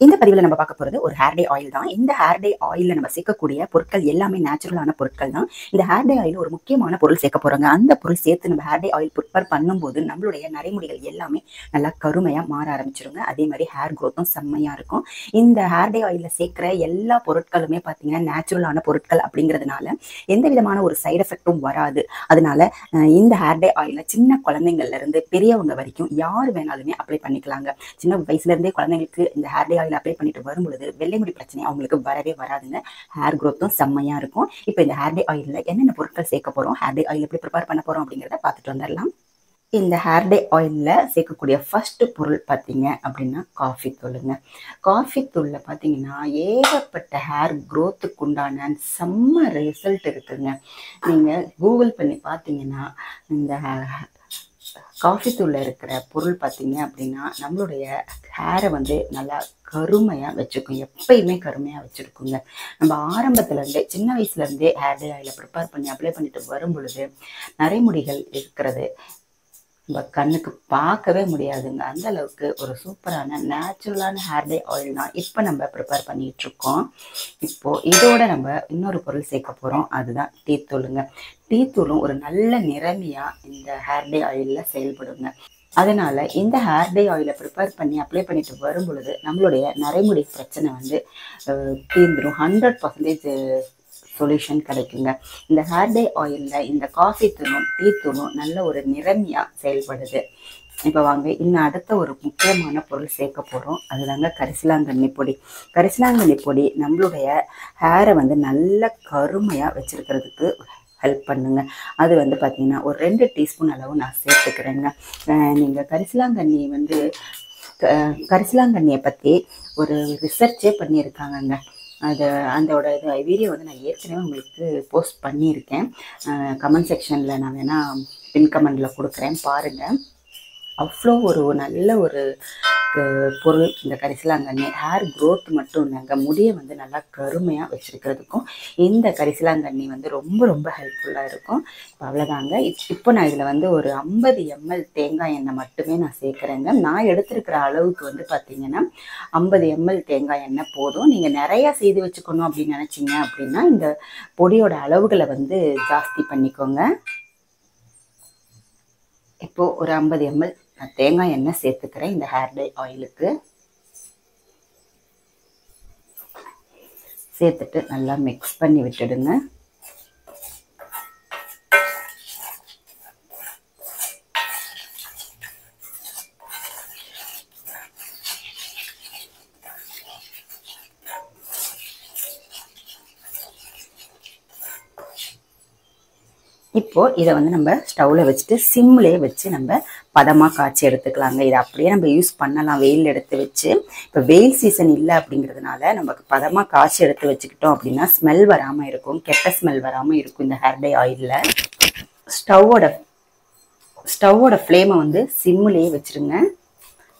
இந்த பதிவில் நம்ம பார்க்க போகிறது ஒரு ஹேர் டே ஆயில் தான். இந்த ஹேர் டே ஆயிலில் நம்ம சேர்க்கக்கூடிய பொருட்கள் எல்லாமே நேச்சுரலான பொருட்கள் தான். இந்த ஹேர் டே ஆயில் ஒரு முக்கியமான பொருள் சேர்க்க போகிறோங்க. அந்த பொருள் சேர்த்து நம்ம ஹேர் டே ஆயில் ப்ரிப்பேர் பண்ணும்போது நம்மளுடைய நரைமுடிகள் எல்லாமே நல்லா கருமையாக மாற ஆரம்பிச்சிருங்க. அதே மாதிரி ஹேர் க்ரோத்தும் செம்மையாக இருக்கும். இந்த ஹேர் டே ஆயிலில் சேர்க்குற எல்லா பொருட்களுமே பார்த்தீங்கன்னா நேச்சுரலான பொருட்கள் அப்படிங்கிறதுனால எந்த விதமான ஒரு சைடு எஃபெக்டும் வராது. அதனால இந்த ஹேர் டே ஆயிலில் சின்ன குழந்தைங்கள்லேருந்து பெரியவங்க வரைக்கும் யார் வேணாலுமே அப்ளை பண்ணிக்கலாங்க. சின்ன வயசுலேருந்தே குழந்தைங்களுக்கு இந்த ஹேர் டே ஆயில் அப்ளை பண்ணிட்டு வரும்பொழுது வெள்ளை முடி பிரச்சனை அவங்களுக்கு வரவே வராதுங்க. ஹேர் க்ரோத்தும் செம்மையா இருக்கும். இப்போ இந்த ஹேர் டே ஆயிலில் என்னென்ன பொருட்கள் சேர்க்க போறோம், ஹேர் டே ஆயில் எப்படி ப்ரிப்பேர் பண்ண போறோம் அப்படிங்கிறத பார்த்துட்டு வந்துடலாம். இந்த ஹேர் டே ஆயிலில் சேர்க்கக்கூடிய ஃபர்ஸ்ட் பொருள் பார்த்தீங்க அப்படின்னா காஃபி தூளுங்க. காஃபி தூளில் பார்த்தீங்கன்னா ஏகப்பட்ட ஹேர் க்ரோத்துக்கு உண்டான செம்ம ரிசல்ட் இருக்குங்க. நீங்கள் கூகுள் பண்ணி பார்த்தீங்கன்னா இந்த காஃபி தூளில் இருக்கிற பொருள் பார்த்தீங்க அப்படின்னா நம்மளுடைய ஹேரை வந்து நல்லா கருமையாக வச்சுருக்கும். எப்பயுமே கருமையாக வச்சுருக்குங்க. நம்ம ஆரம்பத்துலேருந்தே சின்ன வயசுலேருந்தே ஹேர் டே ஆயிலை ப்ரிப்பேர் பண்ணி அப்ளை பண்ணிட்டு வரும் பொழுது நரைமுடிகள் இருக்கிறது நம்ம கண்ணுக்கு பார்க்கவே முடியாதுங்க. அந்த அளவுக்கு ஒரு சூப்பரான நேச்சுரலான ஹேர் டே ஆயில் தான் இப்போ நம்ம ப்ரிப்பேர் பண்ணிட்டு இருக்கோம். இப்போ இதோட நம்ம இன்னொரு பொருள் சேர்க்க போகிறோம், அதுதான் டீ தூளுங்க. டீ தூளும் ஒரு நல்ல நிறமியா இந்த ஹேர் டே ஆயிலில் செயல்படுங்க. அதனால இந்த ஹேர் டே ஆயிலை ப்ரிப்பேர் பண்ணி அப்ளை பண்ணிட்டு வரும் பொழுது நம்மளுடைய நரைமுடி பிரச்சனை வந்து தீர்ந்துடும். 100% சொல்யூஷன் கிடைக்குங்க. இந்த ஹேர் டே ஆயிலில் இந்த காஃபி தூளும் டீ தூளும் நல்ல ஒரு நிறமியாக செயல்படுது. இப்போ வாங்க இன்னும் அடுத்த ஒரு முக்கியமான பொருள் சேர்க்க போகிறோம், அதுதாங்க கரிசலாங்கண்ணி பொடி. கரிசலாங்கண்ணி பொடி நம்மளுடைய ஹேரை வந்து நல்ல கருமையாக வச்சுருக்கிறதுக்கு ஹெல்ப் பண்ணுங்க. அது வந்து பார்த்தீங்கன்னா ஒரு 2 டீஸ்பூன் அளவு நான் சேர்த்துக்கிறேங்க. நீங்கள் கரிசலாங்கண்ணியை பற்றி ஒரு ரிசர்ச்சே பண்ணியிருக்காங்கங்க. அதோட வீடியோ வந்து நான் ஏற்கனவே உங்களுக்கு போஸ்ட் பண்ணியிருக்கேன். கமெண்ட் செக்ஷனில் நான் வேணால் பின் கமெண்டில் கொடுக்குறேன், பாருங்கள். அவ்வளோ ஒரு நல்ல ஒரு பொருள் இந்த கரிசலாங்கண்ணி. ஹேர் க்ரோத் மட்டும் இல்லைங்க, முடியை வந்து நல்லா கருமையாக வச்சுருக்கிறதுக்கும் இந்த கரிசலாங்கண்ணி வந்து ரொம்ப ரொம்ப ஹெல்ப்ஃபுல்லாக இருக்கும். இப்போ அவ்வளோதாங்க. இப்போ நான் இதில் வந்து ஒரு 50 ml தேங்காய் எண்ணெய் மட்டுமே நான் சேர்க்குறேங்க. நான் எடுத்துருக்கிற அளவுக்கு வந்து பார்த்திங்கன்னா 50 ml தேங்காய் எண்ணெய் போதும். நீங்கள் நிறையா செய்து வச்சுக்கணும் அப்படின்னு நினச்சிங்க அப்படின்னா இந்த பொடியோட அளவுகளை வந்து ஜாஸ்தி பண்ணிக்கோங்க. இப்போ ஒரு 50 ml நான் தேங்காய் எண்ணெய் சேர்த்துக்கிறேன் இந்த ஹேர் டே ஆயிலுக்கு. சேர்த்துட்டு நல்லா மிக்ஸ் பண்ணி விட்டுடுங்க. இப்போ இதை வந்து நம்ம ஸ்டவ்வில் வச்சுட்டு சிம்லேயே வச்சு நம்ம பதமாக காய்ச்சி எடுத்துக்கலாங்க. இதை அப்படியே நம்ம யூஸ் பண்ணலாம் வெயில் எடுத்து வச்சு. இப்போ வெயில் சீசன் இல்லை அப்படிங்கிறதுனால நமக்கு பதமாக காய்ச்சி எடுத்து வச்சுக்கிட்டோம் அப்படின்னா ஸ்மெல் வராமல் இருக்கும், கெட்ட ஸ்மெல் வராமல் இருக்கும். இந்த ஹேர் டே ஆயிலில் ஸ்டவ்வோட ஃப்ளேமை வந்து சிம்லேயே வச்சுருங்க.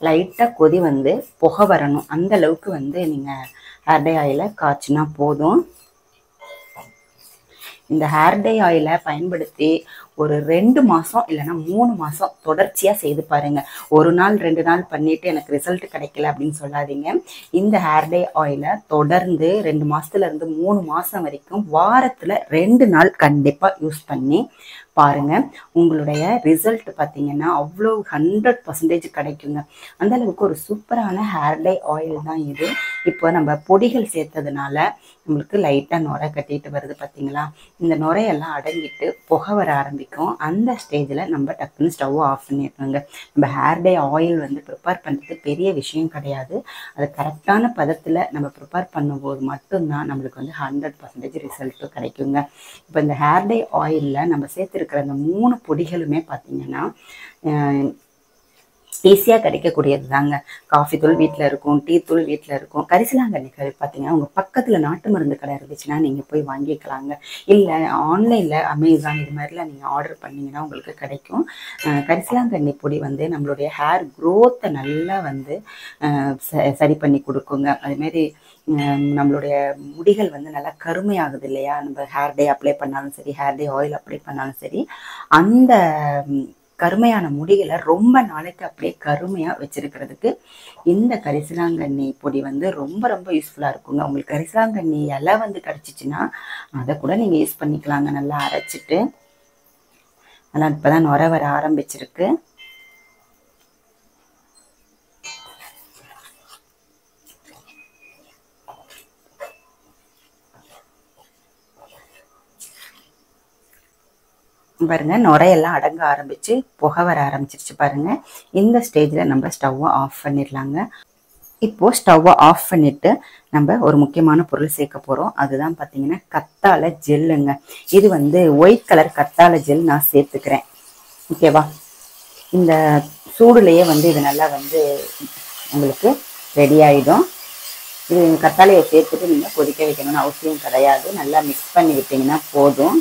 லைட்டாக கொதி வந்து புகை வரணும், அந்த அளவுக்கு வந்து நீங்கள் ஹேர் டே ஆயிலை காய்ச்சினா போதும். இந்த ஹேர் டே ஆயிலை பயன்படுத்தி ஒரு 2 மாதம் இல்லைன்னா 3 மாதம் தொடர்ச்சியாக செய்து பாருங்கள். ஒரு நாள் 2 நாள் பண்ணிவிட்டு எனக்கு ரிசல்ட் கிடைக்கல அப்படின்னு சொல்லாதீங்க. இந்த ஹேர் டே ஆயிலை தொடர்ந்து 2 மாதத்துலேருந்து 3 மாதம் வரைக்கும் வாரத்தில் 2 நாள் கண்டிப்பாக யூஸ் பண்ணி பாருங்கள். உங்களுடைய ரிசல்ட் பார்த்தீங்கன்னா அவ்வளோ 100% கிடைக்குங்க. அந்த அளவுக்கு ஒரு சூப்பரான ஹேர் டே ஆயில் தான் இது. இப்போ நம்ம பொடிகள் சேர்த்ததுனால நம்மளுக்கு லைட்டாக நுரை கட்டிட்டு வருது பார்த்தீங்களா? இந்த நுரையெல்லாம் அடங்கிட்டு புகை வர ஆரம்பிக்கும். அந்த ஸ்டேஜில் நம்ம டக்குன்னு ஸ்டவ் ஆஃப் பண்ணிடுறோங்க. நம்ம ஹேர் டே ஆயில் வந்து ப்ரிப்பேர் பண்ணுறது பெரிய விஷயம் கிடையாது. அது கரெக்டான பதத்தில் நம்ம ப்ரிப்பேர் பண்ணும்போது மட்டும்தான் நம்மளுக்கு வந்து 100% ரிசல்ட்டும் கிடைக்குங்க. இப்போ இந்த ஹேர் டே ஆயிலில் நம்ம சேர்த்துருக்கிற அந்த 3 பொடிகளுமே பார்த்தீங்கன்னா ஈஸியாக கிடைக்கக்கூடியது தாங்க. காஃபி தூள் வீட்டில் இருக்கும், டீ தூள் வீட்டில் இருக்கும். கரிசலாங்கண்ணி பார்த்தீங்கன்னா உங்கள் பக்கத்தில் நாட்டு மருந்து கடை இருந்துச்சுன்னா நீங்கள் போய் வாங்கிக்கலாங்க. இல்லை ஆன்லைனில் அமேசான் இது மாதிரிலாம் நீங்கள் ஆர்டர் பண்ணிங்கன்னா உங்களுக்கு கிடைக்கும். கரிசலாங்கண்ணி பொடி வந்து நம்மளுடைய ஹேர் க்ரோத்தை நல்லா வந்து சரி பண்ணி கொடுக்குங்க. அதுமாரி நம்மளுடைய முடிகள் வந்து நல்லா கருமையாகுது இல்லையா? நம்ம ஹேர் டே அப்ளை பண்ணாலும் சரி, ஹேர் டே ஆயில் அப்ளை பண்ணாலும் சரி, அந்த கருமையான முடிகளை ரொம்ப நாளைக்கு அப்படியே கருமையாக வச்சிருக்கிறதுக்கு இந்த கரிசலாங்கண்ணி பொடி வந்து ரொம்ப ரொம்ப யூஸ்ஃபுல்லாக இருக்குங்க. உங்களுக்கு கரிசலாங்கண்ணி இலை வந்து கிடச்சிச்சின்னா அதை கூட நீங்கள் யூஸ் பண்ணிக்கலாங்க. நல்லா அரைச்சிட்டு நல்லா இப்போ தான் நுர வர ஆரம்பிச்சிருக்கு. பாருங்க நுரையெல்லாம் அடங்க ஆரம்பிச்சு புகை வர ஆரம்பிச்சிருச்சு பாருங்க. இந்த ஸ்டேஜில் நம்ம ஸ்டவ்வை ஆஃப் பண்ணிடலாங்க. இப்போ ஸ்டவ்வை ஆஃப் பண்ணிட்டு நம்ம ஒரு முக்கியமான பொருள் சேர்க்க போகிறோம். அதுதான் பார்த்தீங்கன்னா கத்தாழை ஜெல்லுங்க. இது வந்து ஒயிட் கலர் கத்தாழை ஜெல் நான் சேர்த்துக்கிறேன். ஓகேவா? இந்த சூடுலேயே வந்து இது நல்லா வந்து உங்களுக்கு ரெடி ஆகிடும். இது கத்தாழையை சேர்த்துட்டு நீங்கள் கொதிக்க வைக்கணும்னு அவசியம் கிடையாது. நல்லா மிக்ஸ் பண்ணி விட்டிங்கன்னா போதும்.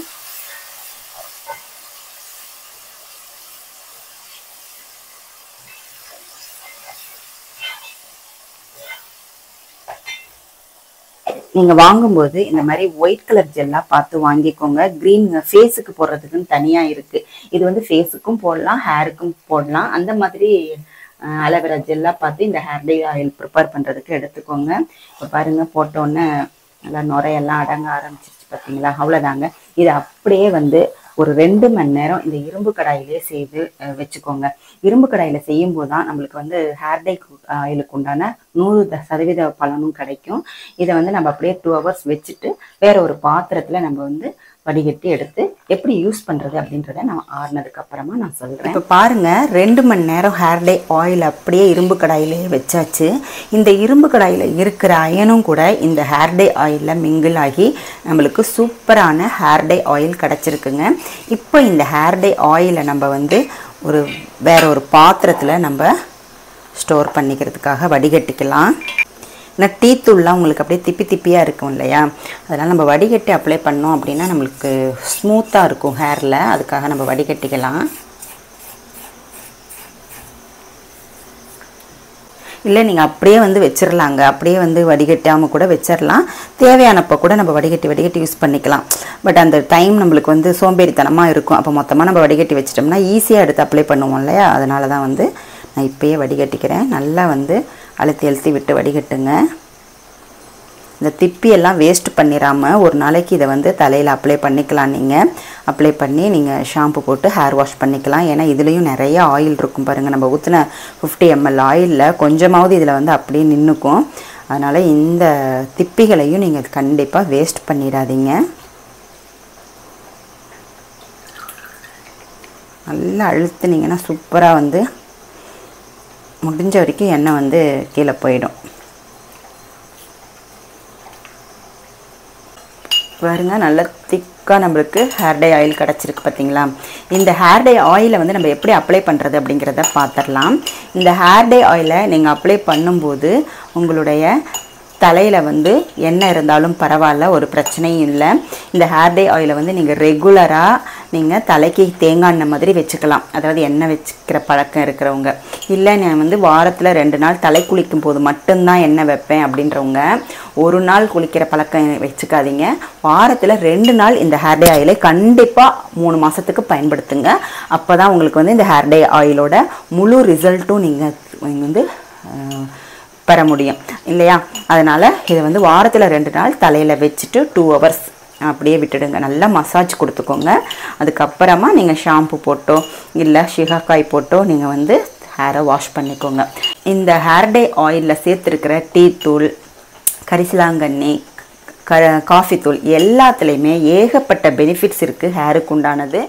நீங்கள் வாங்கும்போது இந்த மாதிரி ஒயிட் கலர் ஜெல்லாக பார்த்து வாங்கிக்கோங்க. க்ரீன் ஃபேஸுக்கு போடுறதுக்குன்னு தனியாக இருக்குது. இது வந்து ஃபேஸுக்கும் போடலாம், ஹேருக்கும் போடலாம். அந்த மாதிரி அலோவேரா ஜெல்லாக பார்த்து இந்த ஹேர் டை ஆயில் ப்ரிப்பேர் பண்ணுறதுக்கு எடுத்துக்கோங்க. இப்போ பாருங்கள் போட்டோன்னே நல்லா நுரையெல்லாம் அடங்க ஆரம்பிச்சிருச்சு பார்த்தீங்களா? அவ்வளோதாங்க. இது அப்படியே வந்து ஒரு 2 மணி நேரம் இந்த இரும்பு கடாயிலே செய்து வச்சுக்கோங்க. இரும்பு கடாயில் செய்யும்போது தான் நம்மளுக்கு வந்து ஹேர் டை ஆயிலுக்கு உண்டான 100% பலனும் கிடைக்கும். இதை வந்து நம்ம அப்படியே 2 hours வச்சுட்டு வேற ஒரு பாத்திரத்தில் நம்ம வந்து வடிகட்டி எடுத்து எப்படி யூஸ் பண்ணுறது அப்படின்றத நான் ஆறுனதுக்கு அப்புறமா நான் சொல்கிறேன். இப்போ பாருங்கள் 2 மணி நேரம் ஹேர் டை ஆயில் அப்படியே இரும்பு கடாயிலே வச்சாச்சு. இந்த இரும்பு கடாயில் இருக்கிற அயனும் கூட இந்த ஹேர் டை ஆயிலில் மிங்கிள் ஆகி நம்மளுக்கு சூப்பரான ஹேர் டை ஆயில் கிடச்சிருக்குங்க. இப்போ இந்த ஹேர் டை ஆயிலை நம்ம வந்து வேற ஒரு பாத்திரத்தில் நம்ம ஸ்டோர் பண்ணிக்கிறதுக்காக வடிகட்டிக்கலாம். ஏன்னா டீ தூள்லாம் உங்களுக்கு அப்படியே திப்பி திப்பியாக இருக்கும் இல்லையா? அதனால் நம்ம வடிகட்டி அப்ளை பண்ணோம் அப்படின்னா நம்மளுக்கு ஸ்மூத்தாக இருக்கும் ஹேரில். அதுக்காக நம்ம வடிகட்டிக்கலாம். இல்லை நீங்கள் அப்படியே வந்து வச்சிடலாங்க. அப்படியே வந்து வடிகட்டாமல் கூட வச்சிடலாம். தேவையானப்போ கூட நம்ம வடிகட்டி யூஸ் பண்ணிக்கலாம். பட் அந்த டைம் நம்மளுக்கு வந்து சோம்பேறித்தனமாக இருக்கும். அப்போ மொத்தமாக நம்ம வடிகட்டி வச்சிட்டோம்னா ஈஸியாக எடுத்து அப்ளை பண்ணுவோம் இல்லையா? அதனால தான் வந்து நான் இப்போயே வடிகட்டிக்கிறேன். நல்லா வந்து அழுத்தி விட்டு வடிகட்டுங்க. இந்த திப்பியெல்லாம் வேஸ்ட் பண்ணிடாமல் ஒரு நாளைக்கு இதை வந்து தலையில் அப்ளை பண்ணிக்கலாம். நீங்கள் அப்ளை பண்ணி நீங்கள் ஷாம்பு போட்டு ஹேர் வாஷ் பண்ணிக்கலாம். ஏன்னா இதுலேயும் நிறைய ஆயில் இருக்கும் பாருங்கள். நம்ம ஊற்றின 50 ml ஆயிலில் கொஞ்சமாவது இதில் வந்து அப்படியே நின்றுக்கும். அதனால் இந்த திப்பிகளையும் நீங்கள் கண்டிப்பாக வேஸ்ட் பண்ணிடாதீங்க. நல்லா அழுத்துனீங்கன்னா சூப்பராக வந்து முடிஞ்ச வரைக்கும் எண்ணெய் வந்து கீழே போயிடும். பாருங்க நல்லா திக்காக நம்மளுக்கு ஹேர் டை ஆயில் கிடச்சிருக்கு பார்த்தீங்களா? இந்த ஹேர் டை ஆயிலை வந்து நம்ம எப்படி அப்ளை பண்ணுறது அப்படிங்கிறத பார்த்துடலாம். இந்த ஹேர் டை ஆயிலை நீங்கள் அப்ளை பண்ணும்போது உங்களுடைய தலையில் வந்து எண்ணெய் இருந்தாலும் பரவாயில்ல, ஒரு பிரச்சனையும் இல்லை. இந்த ஹேர் டை ஆயிலை வந்து நீங்கள் ரெகுலராக நீங்கள் தலைக்கு தேங்காய் எண்ணெய் மாதிரி வச்சுக்கலாம். அதாவது எண்ணெய் வச்சுக்கிற பழக்கம் இருக்கிறவங்க. இல்லை நான் வந்து வாரத்தில் 2 நாள் தலை குளிக்கும் போது மட்டும்தான் எண்ணெய் வைப்பேன் அப்படின்றவங்க ஒரு நாள் குளிக்கிற பழக்கம் வச்சுக்காதீங்க. வாரத்தில் 2 நாள் இந்த ஹேர் டை ஆயிலை கண்டிப்பாக 3 மாதத்துக்கு பயன்படுத்துங்க. அப்போ தான் உங்களுக்கு வந்து இந்த ஹேர் டை ஆயிலோட முழு ரிசல்ட்டும் நீங்கள் வந்து பெற முடியும் இல்லையா? அதனால் இதை வந்து வாரத்தில் 2 நாள் தலையில் வச்சுட்டு 2 hours அப்படியே விட்டுடுங்க. நல்லா மசாஜ் கொடுத்துக்கோங்க. அதுக்கப்புறமா நீங்கள் ஷாம்பு போட்டோ இல்லை சிகாக்காய் போட்டோ நீங்கள் வந்து ஹேரை வாஷ் பண்ணிக்கோங்க. இந்த ஹேர் டை ஆயிலில் சேர்த்துருக்கிற டீ தூள், கரிசலாங்கண்ணி, காஃபி தூள் எல்லாத்துலேயுமே ஏகப்பட்ட பெனிஃபிட்ஸ் இருக்குது ஹேருக்கு உண்டானது.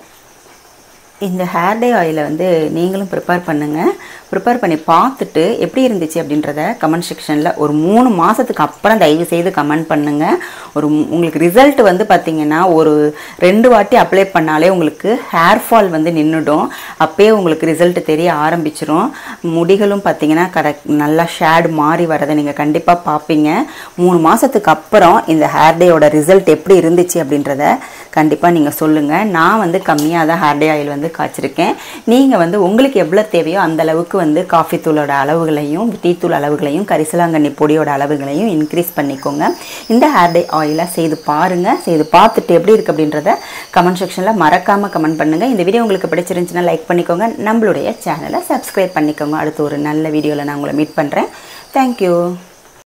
இந்த ஹேர் டை ஆயிலை வந்து நீங்களும் ப்ரிப்பேர் பண்ணுங்கள். ப்ரிப்பேர் பண்ணி பார்த்துட்டு எப்படி இருந்துச்சு அப்படின்றத கமெண்ட் செக்ஷனில் ஒரு 3 மாதத்துக்கு அப்புறம் தயவு செய்து கமெண்ட் பண்ணுங்கள். உங்களுக்கு ரிசல்ட் வந்து பார்த்திங்கன்னா ஒரு 2 வாட்டி அப்ளை பண்ணாலே உங்களுக்கு ஹேர் ஃபால் வந்து நின்றுடும். அப்போயே உங்களுக்கு ரிசல்ட் தெரிய ஆரம்பிச்சிடும். முடிகளும் பார்த்திங்கன்னா நல்லா ஷேட் மாறி வரதை நீங்கள் கண்டிப்பாக பார்ப்பீங்க. 3 மாதத்துக்கு அப்புறம் இந்த ஹேர் டேயோட ரிசல்ட் எப்படி இருந்துச்சு அப்படின்றத கண்டிப்பாக நீங்கள் சொல்லுங்கள். நான் வந்து கம்மியாக தான் ஹேர் டே ஆயில் வந்து காய்ச்சிருக்கேன். நீங்கள் வந்து உங்களுக்கு எவ்வளோ தேவையோ அந்த அளவுக்கு வந்து காஃபி தூளோட அளவுகளையும் டீ தூள் அளவுகளையும் கரிசலாங்கண்ணி பொடியோட அளவுகளையும் இன்க்ரீஸ் பண்ணிக்கோங்க. இந்த ஹேர் டே ஆயிலை செய்து பாருங்கள். செய்து பார்த்துட்டு எப்படி இருக்குது அப்படின்றத கமெண்ட் செக்ஷனில் மறக்காமல் கமெண்ட் பண்ணுங்கள். இந்த வீடியோ உங்களுக்கு பிடிச்சிருந்துச்சுன்னா லைக் பண்ணிக்கோங்க. நம்மளுடைய சேனலை சப்ஸ்கிரைப் பண்ணிக்கோங்க. அடுத்து ஒரு நல்ல வீடியோவில் நான் உங்களை மீட் பண்ணுறேன். தேங்க்யூ.